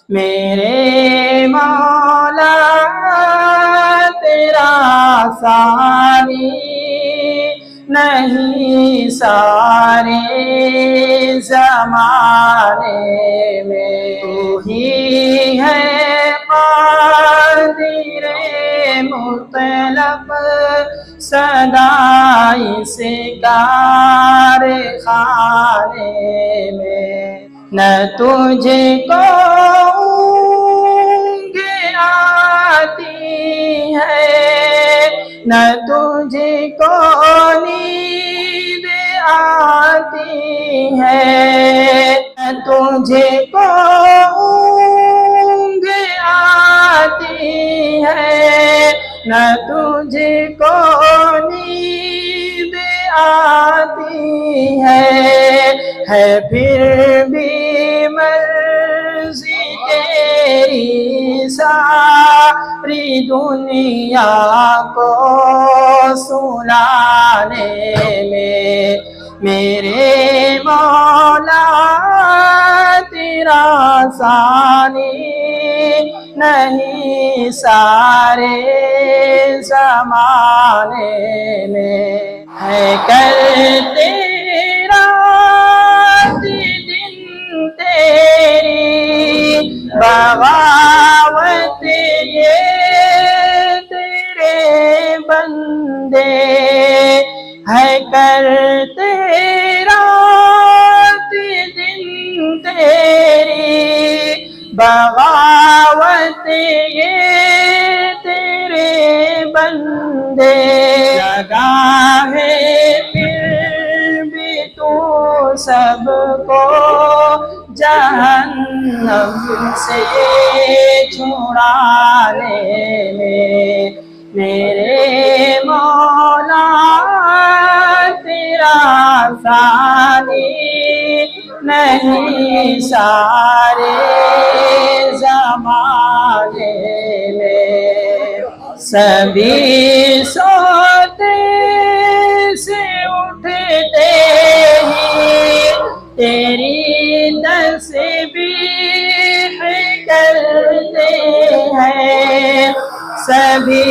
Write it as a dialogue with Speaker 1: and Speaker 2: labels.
Speaker 1: میرے مولا تیرا ثانی نہیں سارے زمانے میں، تو ہی ہے قادر مطلق سدا اس کارخانے میں، نہ تجھے کو اونگ آتی ہے نہ تجھے کو نیند آتی ہے، نہ تجھے کو اونگ آتی ہے، نہ تجھے کو نیند آتی ہے پھر بھی مرضی تیری ساری دنیا کو سلانے میں، میرے مولا تیرا ثانی نہیں سارے زمانے میں، ہے کرتے رات دن تیری بغاوت یہ تیرے بندے، ہے کرتے رات دن تیری بغاوت یہ تیرے بندے، لگا ہے پھر بھی تو سب کو جہنم سے چھڑانے میں، میرے مولا تیرا ثانی نہیں سارے زمانے میں، سبھی سوتے سے اٹھتے ہی تیری تسبیح کرتے ہیں، سبھی